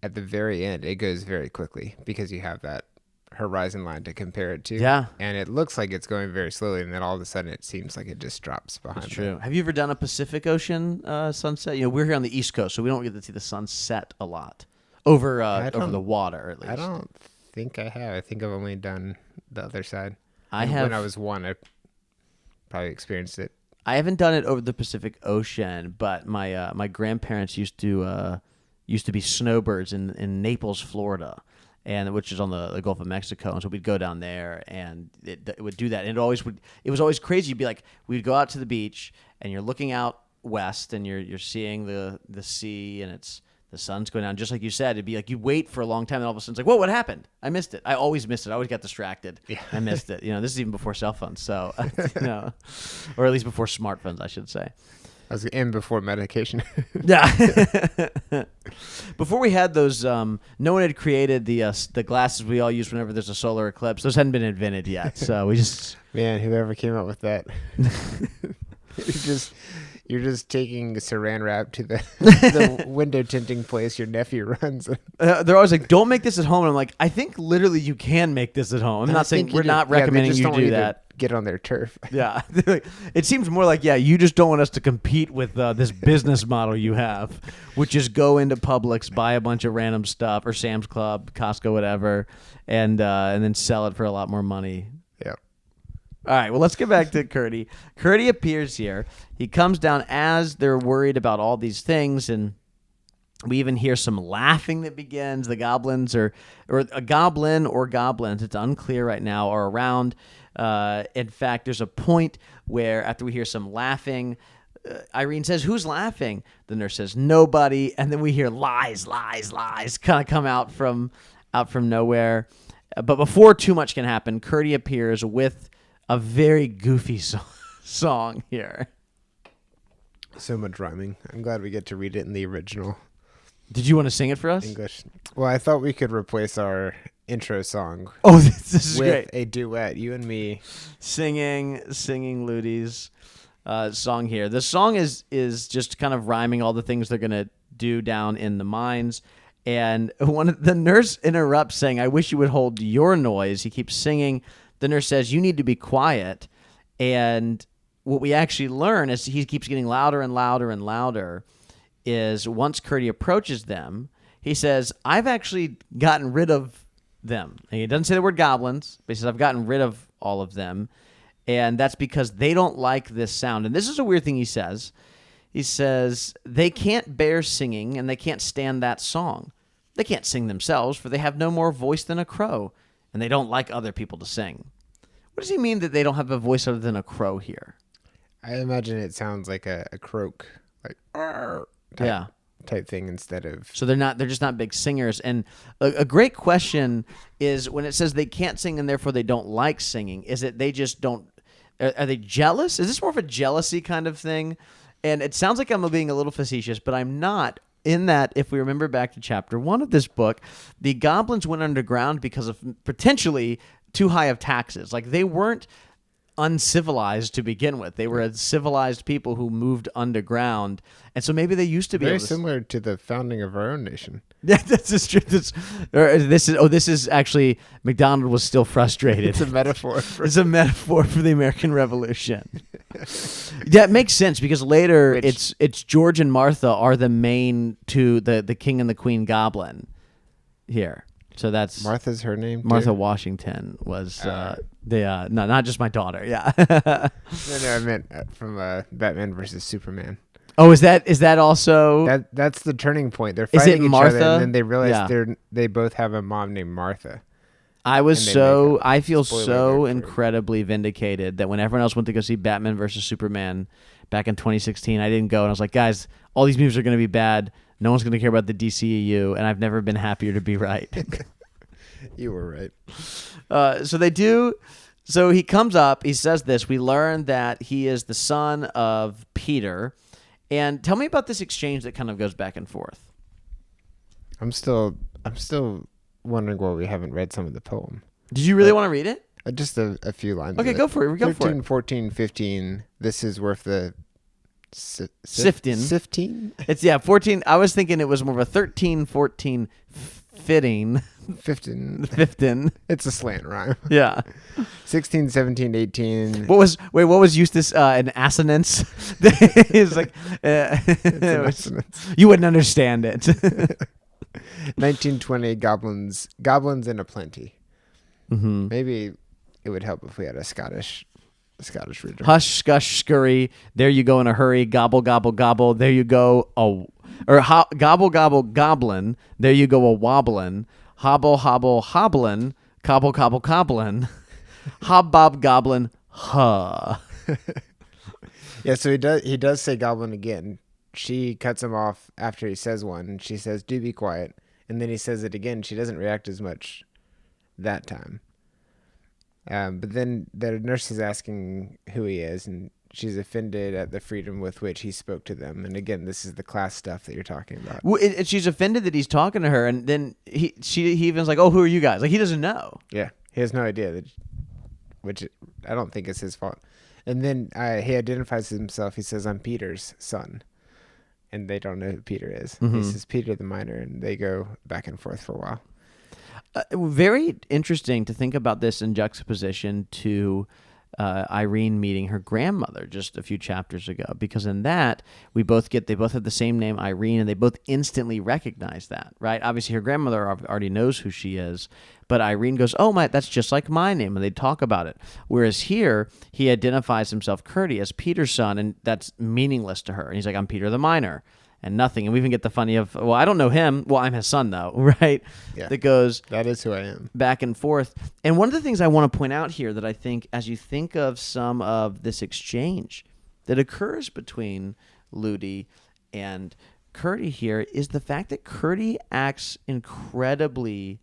at the very end, it goes very quickly because you have that horizon line to compare it to. Yeah. And it looks like it's going very slowly, and then all of a sudden it seems like it just drops behind. That's true. Have you ever done a Pacific Ocean sunset? We're here on the East Coast, so we don't get to see the sun set a lot over the water, at least. I don't think I have. I think I've only done the other side. I have. When I was one, I probably experienced it. I haven't done it over the Pacific Ocean, but my grandparents used to be snowbirds in Naples, Florida, and which is on the Gulf of Mexico. And so we'd go down there, and it would do that. And it was always crazy. You'd be like, we'd go out to the beach, and you're looking out west, and you're seeing the sea, and the sun's going down, just like you said. It'd be like you wait for a long time, and all of a sudden it's like, whoa, what happened? I missed it. I always missed it. I always got distracted. Yeah. I missed it. This is even before cell phones, so or at least before smartphones, I should say. I was in before medication. Yeah. Before we had those, no one had created the glasses we all use whenever there's a solar eclipse. Those hadn't been invented yet, so we just man, whoever came up with that. You're just taking saran wrap to the window tinting place your nephew runs. They're always like, don't make this at home. And I'm like, I think literally you can make this at home. I'm not saying we're not recommending you do that. Get on their turf. Yeah. It seems more like, you just don't want us to compete with this business model you have, which is go into Publix, buy a bunch of random stuff, or Sam's Club, Costco, whatever, and then sell it for a lot more money. Yeah. All right, well, let's get back to Curdy. Curdy appears here. He comes down as they're worried about all these things, and we even hear some laughing that begins. The goblins or a goblin or goblins, it's unclear right now, are around. In fact, there's a point where after we hear some laughing, Irene says, "Who's laughing?" The nurse says, "Nobody." And then we hear lies, lies, lies kind of come out from nowhere. But before too much can happen, Curdy appears with a very goofy song here. So much rhyming. I'm glad we get to read it in the original. Did you want to sing it for us? English. Well, I thought we could replace our intro song. Oh, this is with great. A duet, you and me singing Ludi's song here. The song is just kind of rhyming all the things they're gonna do down in the mines. And the nurse interrupts, saying, "I wish you would hold your noise." He keeps singing. The nurse says, "You need to be quiet." And what we actually learn as he keeps getting louder and louder and louder is once Curdy approaches them, he says, "I've actually gotten rid of them." And he doesn't say the word goblins, but he says, "I've gotten rid of all of them." And that's because they don't like this sound. And this is a weird thing he says. He says, "They can't bear singing, and they can't stand that song. They can't sing themselves, for they have no more voice than a crow, and they don't like other people to sing." What does he mean that they don't have a voice other than a crow here? I imagine it sounds like a croak, like "Arr!" type thing instead of. So they're just not big singers. And a great question is when it says they can't sing and therefore they don't like singing, is it they just don't, are they jealous? Is this more of a jealousy kind of thing? And it sounds like I'm being a little facetious, but I'm not. In that, if we remember back to chapter 1 of this book, the goblins went underground because of potentially too high of taxes. Like they weren't uncivilized to begin with. They were civilized people who moved underground. And so maybe they used to be very similar to the founding of our own nation. Yeah, that's true. This is actually McDonald was still frustrated. It's a metaphor. It's a metaphor for the American Revolution. That makes sense because later it's George and Martha are the main two, the king and the queen goblin here. So that's Martha's her name. Martha too? Washington was no, not just my daughter. Yeah. No, I meant from Batman versus Superman. Oh, is that also? That's the turning point. They're fighting each other, and then they realize they both have a mom named Martha. I feel so incredibly vindicated that when everyone else went to go see Batman versus Superman back in 2016, I didn't go, and I was like, guys, all these movies are going to be bad. No one's going to care about the DCEU, and I've never been happier to be right. You were right. So they do. So he comes up. He says this. We learn that he is the son of Peter. And tell me about this exchange that kind of goes back and forth. I'm still wondering why we haven't read some of the poem. Did you really want to read it? Just a few lines. Okay, go for it. 13, 14, 15. This is worth the sifting. 14. I was thinking it was more of a 13, 14, fitting. 15. It's a slant rhyme. Yeah. 16, 17, 18. What was Eustace an assonance? It's like you wouldn't understand it. 1920 goblins in a plenty. Mm-hmm. Maybe it would help if we had a Scottish reader. Hush, scush, scurry. There you go in a hurry. Gobble, gobble, gobble. There you go. Gobble, gobble, goblin. There you go a wobbling. Hobble, hobble, hobbling. Cobble, cobble, cobbling. Hob, bob, goblin. Huh. Yeah, so he does say goblin again. She cuts him off after he says one, and she says, "Do be quiet." And then he says it again. She doesn't react as much that time. But then the nurse is asking who he is, and she's offended at the freedom with which he spoke to them. And again, this is the class stuff that you're talking about. Well, she's offended that he's talking to her, and then he even's like, "Oh, who are you guys?" Like he doesn't know. Yeah, he has no idea which I don't think is his fault. And then he identifies himself. He says, "I'm Peter's son." And they don't know who Peter is. Mm-hmm. He says Peter the miner, and they go back and forth for a while. Very interesting to think about this in juxtaposition to Irene meeting her grandmother just a few chapters ago, because in that they both have the same name, Irene, and they both instantly recognize that, right? Obviously, her grandmother already knows who she is, but Irene goes, "Oh my, that's just like my name," and they talk about it. Whereas here, he identifies himself, Curdy, as Peter's son, and that's meaningless to her. And he's like, "I'm Peter the miner." And nothing. And we even get the funny of, well, I don't know him. Well, I'm his son, though, right? Yeah. That is who I am. Back and forth. And one of the things I want to point out here that I think, as you think of some of this exchange that occurs between Ludi and Curdy here, is the fact that Curdy acts incredibly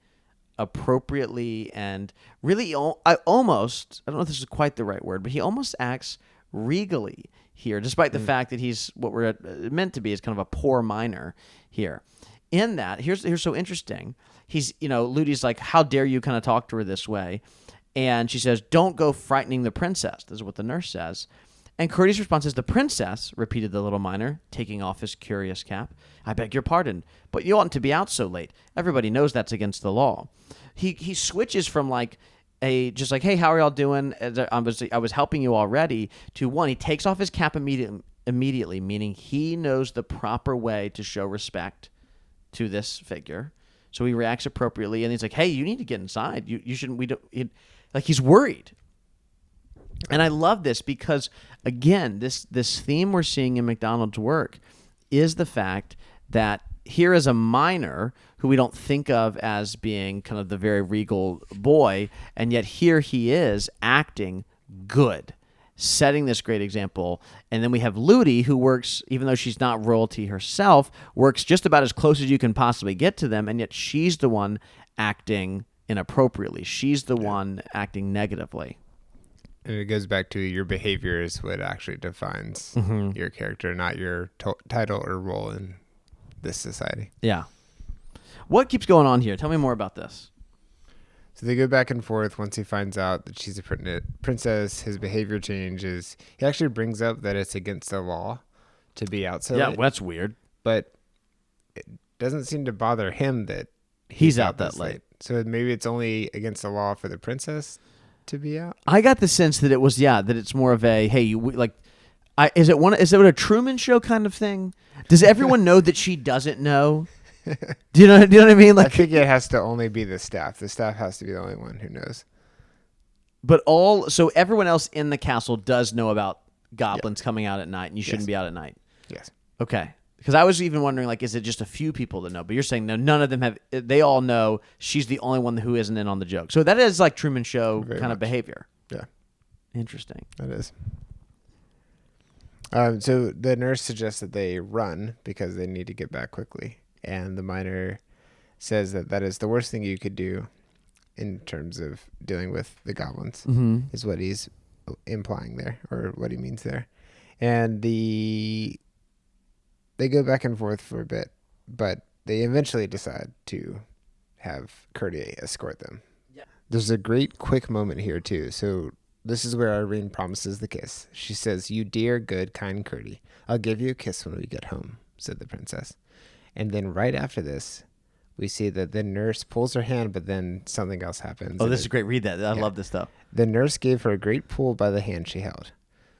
appropriately and really I don't know if this is quite the right word, but he almost acts regally here, despite the fact that he's what we're meant to be is kind of a poor miner here. In that, here's so interesting. He's, Ludi's like, "How dare you kind of talk to her this way?" And she says, "Don't go frightening the princess." This is what the nurse says. And Curdy's response is, "The princess," repeated the little miner, taking off his curious cap. "I beg your pardon, but you oughtn't to be out so late. Everybody knows that's against the law." He switches from like just like, "Hey, how are y'all doing? I was helping you already," to one, he takes off his cap immediately, meaning he knows the proper way to show respect to this figure. So he reacts appropriately, and he's like, "Hey, you need to get inside. You shouldn't. We don't." Like he's worried. And I love this because, again, this theme we're seeing in MacDonald's work is the fact that here is a miner who we don't think of as being kind of the very regal boy, and yet here he is acting good, setting this great example. And then we have Ludi, who works, even though she's not royalty herself, works just about as close as you can possibly get to them, and yet she's the one acting inappropriately. She's the one acting negatively. And it goes back to your behavior is what actually defines your character, not your title or role in this society. Yeah. What keeps going on here? Tell me more about this. So they go back and forth. Once he finds out that she's a princess, his behavior changes. He actually brings up that it's against the law to be out so late. Yeah, that's weird. But it doesn't seem to bother him that he's out that late. So maybe it's only against the law for the princess to be out. I got the sense that it was that it's more of a is it a Truman Show kind of thing? Does everyone know that she doesn't know? Do you know what I mean? Like, I think it has to only be the staff. The staff has to be the only one who knows. But so everyone else in the castle does know about goblins coming out at night, and you shouldn't be out at night. Yes. Okay. Because I was even wondering, like, is it just a few people that know? But you're saying no, none of them have. They all know. She's the only one who isn't in on the joke. So that is like Truman Show kind of behavior. Yeah. Interesting. That is. So the nurse suggests that they run because they need to get back quickly. And the miner says that is the worst thing you could do in terms of dealing with the goblins, is what he's implying there, or what he means there. And they go back and forth for a bit, but they eventually decide to have Curdy escort them. Yeah. There's a great quick moment here, too. So this is where Irene promises the kiss. She says, "You dear, good, kind Curdy, I'll give you a kiss when we get home," said the princess. And then right after this, we see that the nurse pulls her hand, but then something else happens. Oh, this is great. Read that. I love this stuff. The nurse gave her a great pull by the hand she held.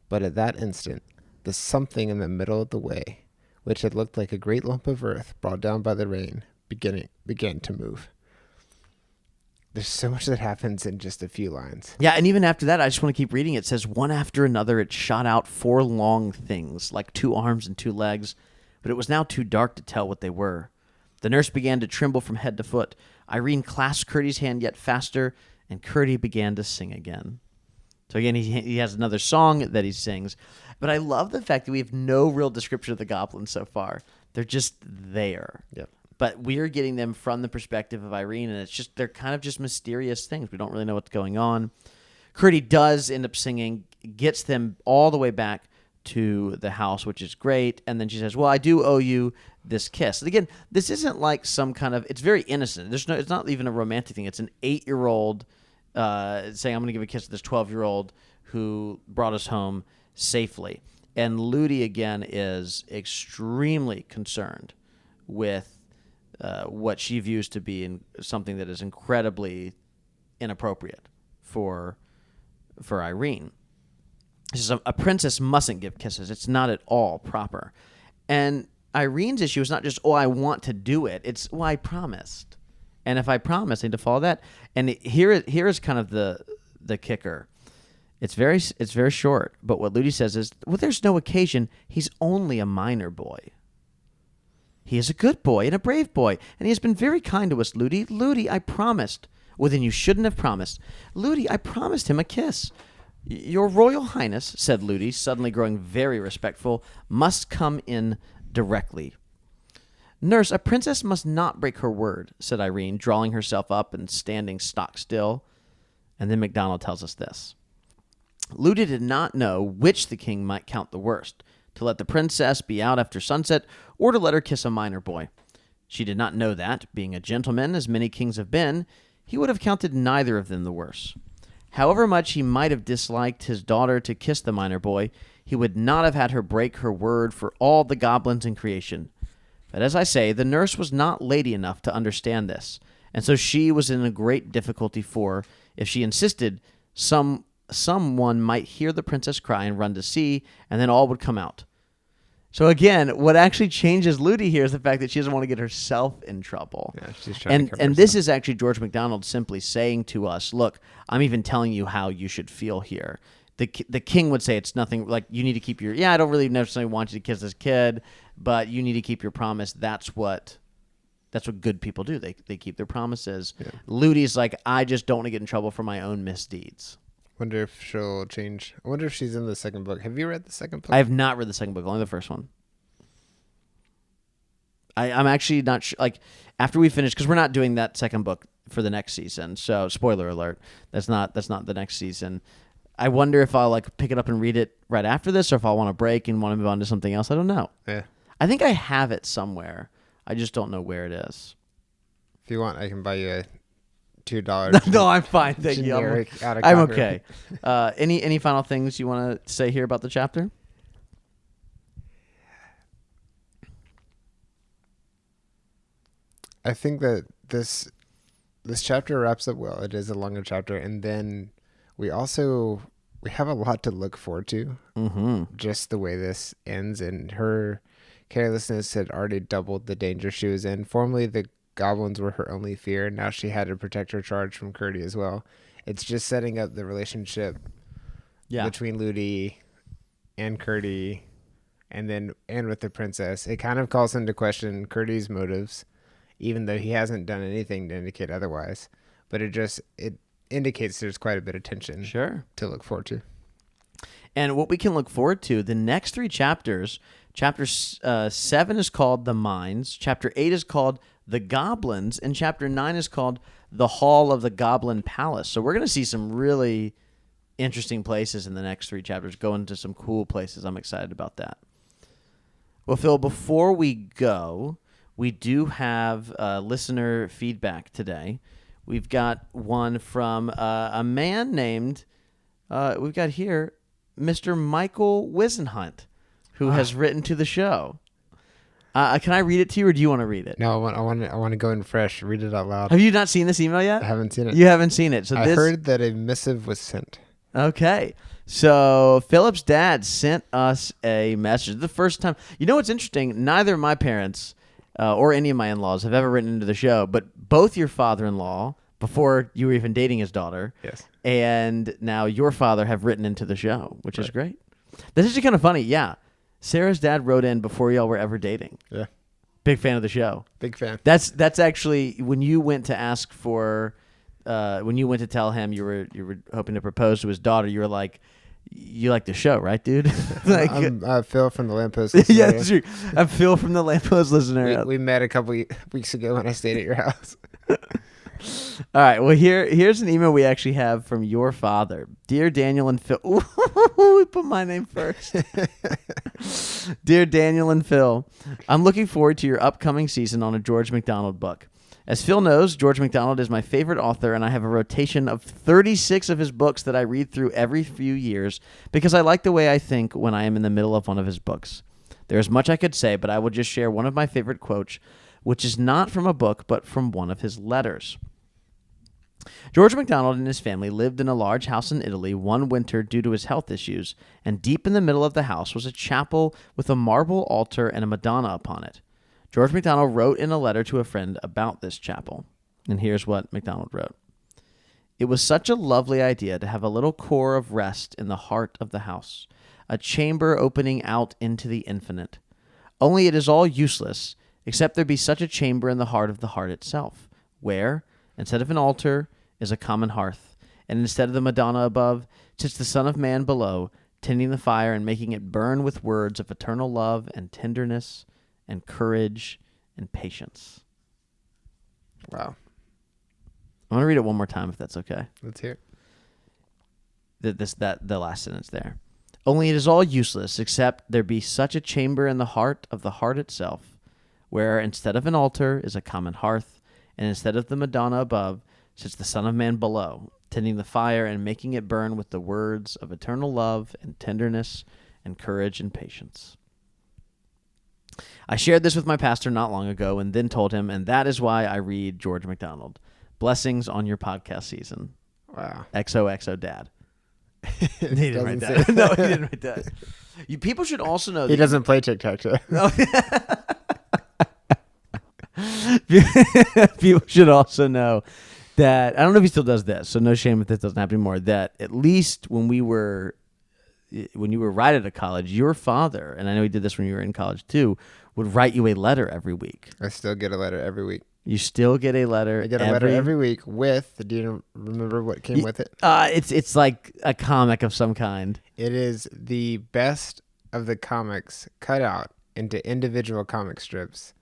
But at that instant, the something in the middle of the way, which had looked like a great lump of earth brought down by the rain, began to move. There's so much that happens in just a few lines. Yeah, and even after that, I just want to keep reading. It says, "One after another, it shot out 4 long things, like 2 arms and 2 legs, but it was now too dark to tell what they were. The nurse began to tremble from head to foot. Irene clasped Curdy's hand yet faster, and Curdy began to sing again." So again, he has another song that he sings. But I love the fact that we have no real description of the goblins so far. They're just there. Yep. But we're getting them from the perspective of Irene, and they're kind of just mysterious things. We don't really know what's going on. Curdy does end up singing, gets them all the way back to the house, which is great. And then she says, "Well, I do owe you this kiss." And again, this isn't like some kind of, it's very innocent. It's not even a romantic thing. It's an 8-year-old saying, "I'm going to give a kiss to this 12-year-old who brought us home safely." And Ludi, again, is extremely concerned with what she views to be something that is incredibly inappropriate for Irene. She says, "A princess mustn't give kisses. It's not at all proper." And Irene's issue is not just, "Oh, I want to do it." It's, "Well, I promised. And if I promise, I need to follow that." And here is kind of the kicker. It's very short, but what Ludi says is, "Well, there's no occasion. He's only a minor boy. He is a good boy and a brave boy, and he has been very kind to us, Ludi. Ludi, I promised." "Well, then you shouldn't have promised." "Ludi, I promised him a kiss." "Your Royal Highness," said Ludi, suddenly growing very respectful, "must come in directly." "Nurse, a princess must not break her word," said Irene, drawing herself up and standing stock still. And then MacDonald tells us this. Ludi did not know which the king might count the worst, to let the princess be out after sunset or to let her kiss a minor boy. She did not know that, being a gentleman, as many kings have been, he would have counted neither of them the worse. However much he might have disliked his daughter to kiss the minor boy, he would not have had her break her word for all the goblins in creation. But as I say, the nurse was not lady enough to understand this, and so she was in a great difficulty, for if she insisted, someone might hear the princess cry and run to see, and then all would come out. So again, what actually changes Ludi here is the fact that she doesn't want to get herself in trouble. Yeah, she's trying to cover and this herself. is actually George MacDonald simply saying to us, look, I'm even telling you how you should feel here. The king would say it's nothing, like you need to keep your, I don't really necessarily want you to kiss this kid, but you need to keep your promise. That's what good people do. They keep their promises. Yeah. Ludi's like, I just don't want to get in trouble for my own misdeeds. Wonder if she'll change. I wonder if she's in the second book. Have you read the second book? I have not read the second book, only the first one. I'm actually not sure. Like, after we finish, because we're not doing that second book for the next season. So, spoiler alert, that's not the next season. I wonder if I'll like pick it up and read it right after this, or if I'll want to break and want to move on to something else. I don't know. Yeah. I think I have it somewhere. I just don't know where it is. If you want, I can buy you a $2. No, I'm fine. Thank you. I'm okay. Any final things you want to say here about the chapter? I think that this chapter wraps up well. It is a longer chapter, and then we have a lot to look forward to. Mm-hmm. Just the way this ends, and her carelessness had already doubled the danger she was in. Formerly, the goblins were her only fear. Now she had to protect her charge from Curdie as well. It's just setting up the relationship between Ludi and Curdie, and with the princess. It kind of calls into question Curdie's motives, even though he hasn't done anything to indicate otherwise. But it indicates there's quite a bit of tension to look forward to. And what we can look forward to, the next 3 chapters, chapter 7 is called The Mines, chapter 8 is called The Goblins, and chapter 9 is called The Hall of the Goblin Palace. So we're going to see some really interesting places in the next 3 chapters, go into some cool places. I'm excited about that. Well, Phil, before we go, we do have listener feedback today. We've got one from a man named, we've got here, Mr. Michael Wisenhunt, who has written to the show. Can I read it to you, or do you want to read it? No, I want to go in fresh. Read it out loud. Have you not seen this email yet? I haven't seen it. You haven't seen it. So I heard that a missive was sent. Okay. So Philip's dad sent us a message. The first time. You know what's interesting? Neither of my parents or any of my in-laws have ever written into the show, but both your father-in-law, before you were even dating his daughter, yes, and now your father have written into the show, which is great. This is kind of funny. Yeah. Sarah's dad wrote in before y'all were ever dating. Yeah. Big fan of the show. Big fan. That's actually when you went to ask for, when you went to tell him you were hoping to propose to his daughter, you were like, you like the show, right, dude? Like, I'm Phil from the Lamppost listener. Yeah, that's true. I'm Phil from the Lamppost listener. We met a couple weeks ago when I stayed at your house. All right. Well, here's an email we actually have from your father. Dear Daniel and Phil. Ooh, we put my name first. Dear Daniel and Phil, I'm looking forward to your upcoming season on a George MacDonald book. As Phil knows, George MacDonald is my favorite author, and I have a rotation of 36 of his books that I read through every few years because I like the way I think when I am in the middle of one of his books. There is much I could say, but I will just share one of my favorite quotes, which is not from a book, but from one of his letters. George MacDonald and his family lived in a large house in Italy one winter due to his health issues, and deep in the middle of the house was a chapel with a marble altar and a Madonna upon it. George MacDonald wrote in a letter to a friend about this chapel, and here's what MacDonald wrote. It was such a lovely idea to have a little core of rest in the heart of the house, a chamber opening out into the infinite. Only it is all useless, except there be such a chamber in the heart of the heart itself, where, instead of an altar, is a common hearth, and instead of the Madonna above, sits the Son of Man below, tending the fire and making it burn with words of eternal love and tenderness and courage and patience. Wow. I'm going to read it one more time if that's okay. Let's hear it. The last sentence there. Only it is all useless, except there be such a chamber in the heart of the heart itself, where instead of an altar is a common hearth, and instead of the Madonna above sits the Son of Man below, tending the fire and making it burn with the words of eternal love and tenderness and courage and patience. I shared this with my pastor not long ago and then told him, and that is why I read George MacDonald. Blessings on your podcast season. Wow. XOXO dad. He didn't write Doesn't that. No, he didn't write that. People should also know He doesn't play tic-tac-toe. No. People should also know that, I don't know if he still does this, so no shame if this doesn't happen anymore, that at least when you were right out of college, your father, and I know he did this when you were in college too, would write you a letter every week. I still get a letter every week. You still get a letter. I get a letter every week with, do you remember what came with it? It's like a comic of some kind. It is the best of the comics cut out into individual comic strips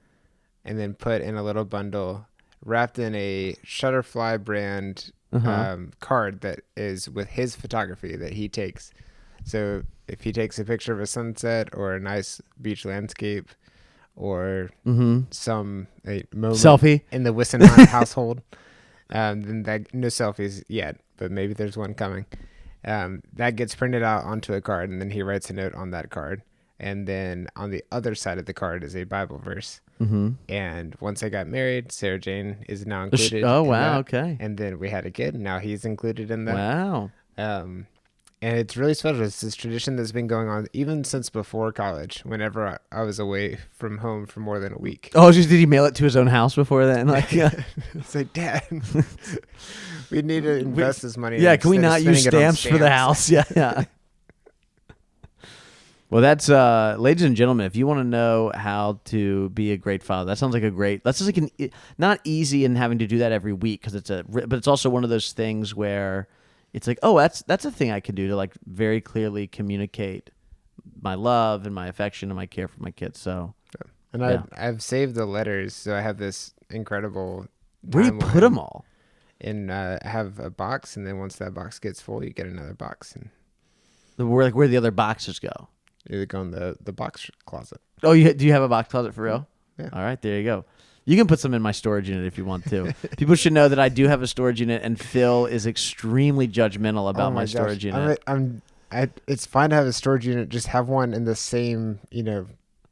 and then put in a little bundle wrapped in a Shutterfly brand card that is with his photography that he takes. So if he takes a picture of a sunset or a nice beach landscape or some moment selfie in the Wissenheim household, then that, no selfies yet, but maybe there's one coming. That gets printed out onto a card, and then he writes a note on that card. And then on the other side of the card is a Bible verse. Mm-hmm. And once I got married, Sarah Jane is now included. Oh, wow. That. Okay. And then we had a kid, and now he's included in that. Wow. And it's really special. It's this tradition that's been going on even since before college, whenever I was away from home for more than a week. Oh, did he mail it to his own house before then? Like, it's like, Dad, we need to invest this money. Yeah, can we not use stamps for the house? Yeah. Well, that's, ladies and gentlemen, if you want to know how to be a great father, that sounds like that's just like not easy in having to do that every week but it's also one of those things where it's like, oh, that's a thing I can do to like very clearly communicate my love and my affection and my care for my kids. So, and I've saved the letters, so I have this incredible. Where do you put them all? And I have a box, and then once that box gets full, you get another box, and where the other boxes go. They go in the box closet. Oh, do you have a box closet for real? Yeah. All right, there you go. You can put some in my storage unit if you want to. People should know that I do have a storage unit, and Phil is extremely judgmental about my storage unit. It's fine to have a storage unit. Just have one in the same,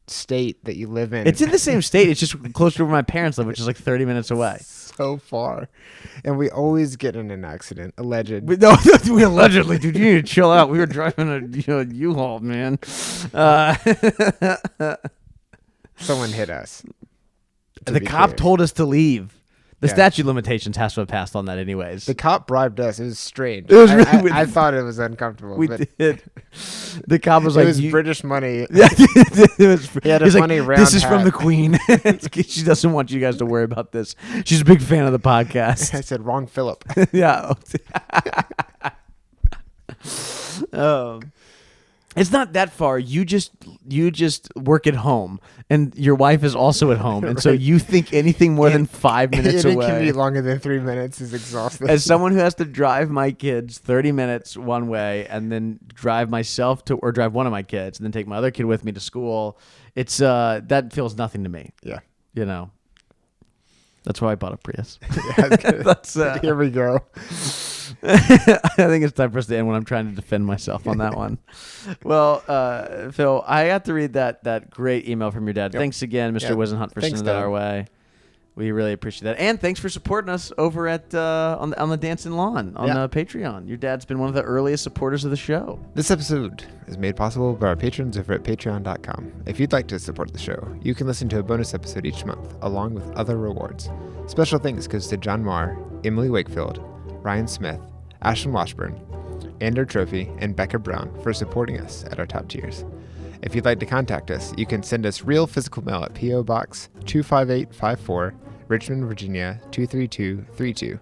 state that you live in. It's in the same state. It's just closer to where my parents live, which is like 30 minutes away. So far. And we always get in an accident. Alleged. No, we allegedly, dude, you need to chill out. We were driving a U-Haul, man. Someone hit us. The cop told us to leave. The statute of limitations has to have passed on that anyways. The cop bribed us. It was strange. It was really I thought it was uncomfortable. We did. The cop was like, it was British money. Yeah, he had a funny round This is hat. from the Queen. She doesn't want you guys to worry about this. She's a big fan of the podcast. I said, wrong Philip. Yeah. It's not that far. You just work at home, and your wife is also at home, and so you think anything more than 5 minutes away. It can be longer than 3 minutes is exhausting. As someone who has to drive my kids 30 minutes one way, and then drive myself or drive one of my kids, and then take my other kid with me to school, it's that feels nothing to me. Yeah, that's why I bought a Prius. Yeah, here we go. I think it's time for us to end when I'm trying to defend myself on that one. Well, Phil, I got to read that great email from your dad. Yep. Thanks again, Mr. Wisenhunt, for sending that our way. We really appreciate that. And thanks for supporting us over at on the Dancing Lawn on Patreon. Your dad's been one of the earliest supporters of the show. This episode is made possible by our patrons over at patreon.com. If you'd like to support the show, you can listen to a bonus episode each month, along with other rewards. Special thanks goes to John Marr, Emily Wakefield, Ryan Smith, Ashton Washburn, Andrew Trophy, and Becca Brown for supporting us at our top tiers. If you'd like to contact us, you can send us real physical mail at P.O. Box 25854, Richmond, Virginia 23232,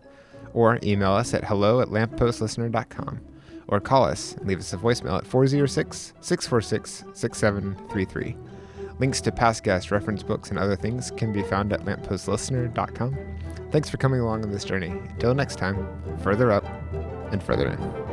or email us at hello@lamppostlistener.com, or call us and leave us a voicemail at 406-646-6733. Links to past guests, reference books, and other things can be found at lamppostlistener.com. Thanks for coming along on this journey. Until next time, further up and further in.